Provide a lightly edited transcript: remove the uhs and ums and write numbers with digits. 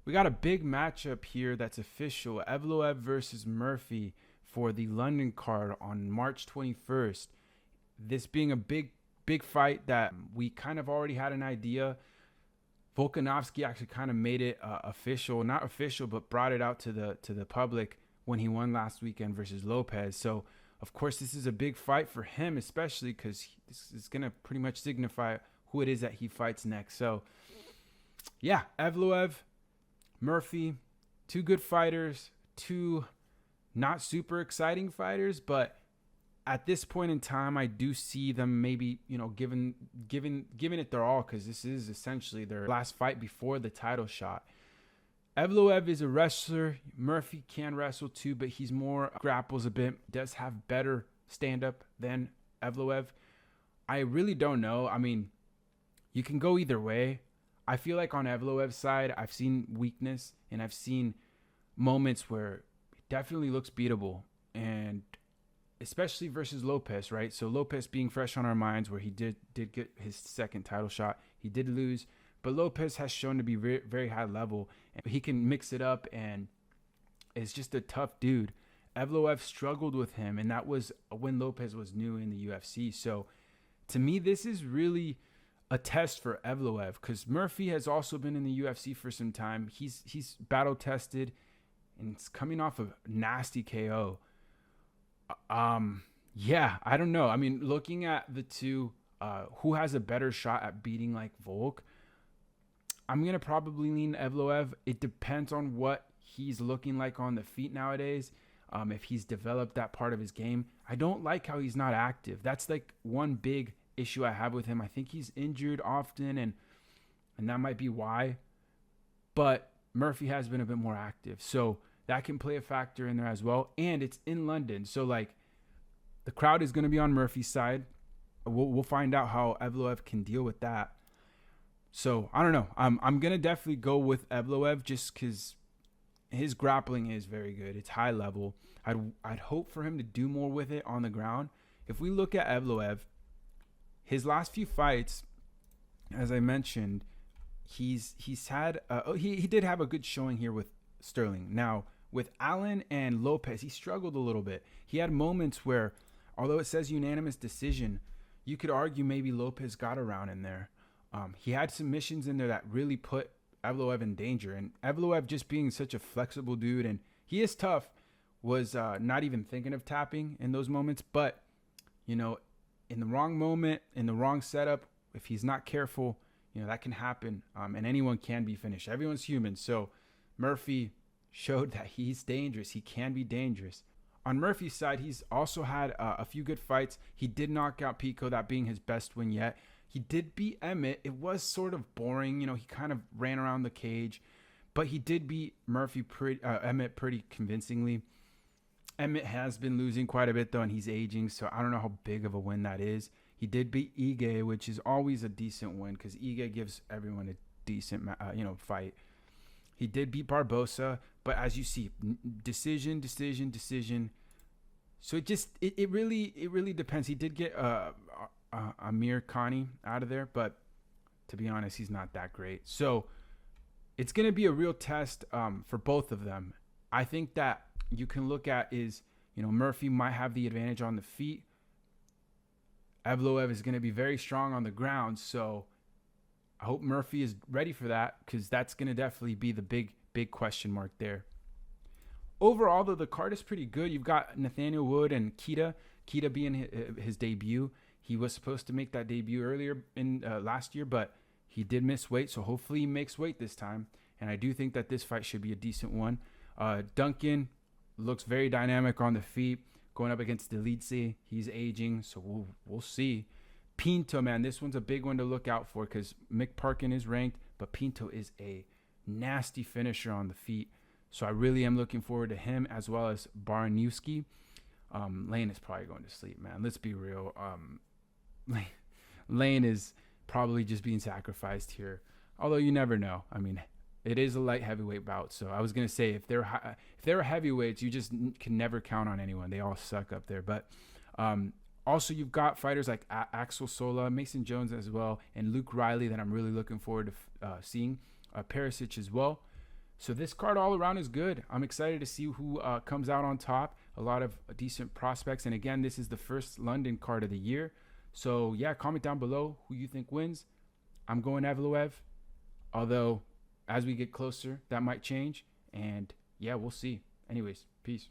We got a big matchup here that's official. Evloev versus Murphy for the London card on March 21st. This being a big fight that we kind of already had an idea. Volkanovski actually kind of made it official, not official, but brought it out to the public when he won last weekend versus Lopez. So, of course, this is a big fight for him, especially because this is going to pretty much signify who it is that he fights next. So, yeah, Evloev, Murphy, two good fighters, two not super exciting fighters, but at this point in time, I do see them maybe, giving it their all, because this is essentially their last fight before the title shot. Evloev is a wrestler. Murphy can wrestle too, but he's more grapples a bit, does have better stand-up than Evloev. I really don't know. I mean, you can go either way. I feel like on Evloev's side, I've seen weakness and I've seen moments where it definitely looks beatable, and especially versus Lopez, right? So Lopez being fresh on our minds, where he did get his second title shot. He did lose, but Lopez has shown to be very, very high level. And he can mix it up and is just a tough dude. Evloev struggled with him, and that was when Lopez was new in the UFC. So to me, this is really a test for Evloev, because Murphy has also been in the UFC for some time. He's battle tested, and it's coming off a nasty KO. Yeah, I don't know. I mean, looking at the two, who has a better shot at beating like Volk? I'm gonna probably lean Evloev. It depends on what he's looking like on the feet nowadays. If he's developed that part of his game. I don't like how he's not active. That's like one big issue I have with him. I think he's injured often, and that might be why. But Murphy has been a bit more active, so that can play a factor in there as well. And it's in London, so like the crowd is going to be on Murphy's side. We'll find out how Evloev can deal with that. So I don't know. I'm gonna definitely go with Evloev just because his grappling is very good. It's high level. I'd hope for him to do more with it on the ground. If we look at Evloev, his last few fights, as I mentioned, he's had he did have a good showing here with Sterling. Now with Allen and Lopez, he struggled a little bit. He had moments where, although it says unanimous decision, you could argue maybe Lopez got around in there. He had submissions in there that really put Evloev in danger. And Evloev, just being such a flexible dude, and he is tough, was not even thinking of tapping in those moments. But, in the wrong moment, in the wrong setup, if he's not careful, that can happen. And anyone can be finished. Everyone's human. So Murphy showed that he's dangerous. He can be dangerous. On Murphy's side, he's also had a few good fights. He did knock out Pico, that being his best win yet. He did beat Emmett. It was sort of boring. He kind of ran around the cage. But he did beat Emmett pretty convincingly. Emmett has been losing quite a bit, though, and he's aging. So I don't know how big of a win that is. He did beat Ige, which is always a decent win, because Ige gives everyone a decent fight. He did beat Barbosa. But as you see, decision. So it really depends. He did get Amir Khani out of there, but to be honest, he's not that great. So it's going to be a real test for both of them. I think that you can look at is, Murphy might have the advantage on the feet. Evloev is going to be very strong on the ground, so I hope Murphy is ready for that, because that's going to definitely be the big question mark there. Overall, though, the card is pretty good. You've got Nathaniel Wood and Keita. Keita being his debut. He was supposed to make that debut earlier in last year, but he did miss weight, so hopefully he makes weight this time. And I do think that this fight should be a decent one. Duncan looks very dynamic on the feet, going up against Delice. He's aging, so we'll see. Pinto, man, this one's a big one to look out for, because Mick Parkin is ranked, but Pinto is a nasty finisher on the feet. So I really am looking forward to him, as well as Baraniewski. Lane is probably going to sleep, man. Let's be real. Lane is probably just being sacrificed here. Although you never know. I mean, it is a light heavyweight bout. So I was going to say, if they're heavyweights, you just can never count on anyone. They all suck up there. But also, you've got fighters like Axel Sola, Mason Jones as well, and Luke Riley that I'm really looking forward to seeing. Perisic as well. So this card all around is good. I'm excited to see who comes out on top. A lot of decent prospects. And again, this is the first London card of the year. So yeah, comment down below who you think wins. I'm going Evloev. Although, as we get closer, that might change. And yeah, we'll see. Anyways, peace.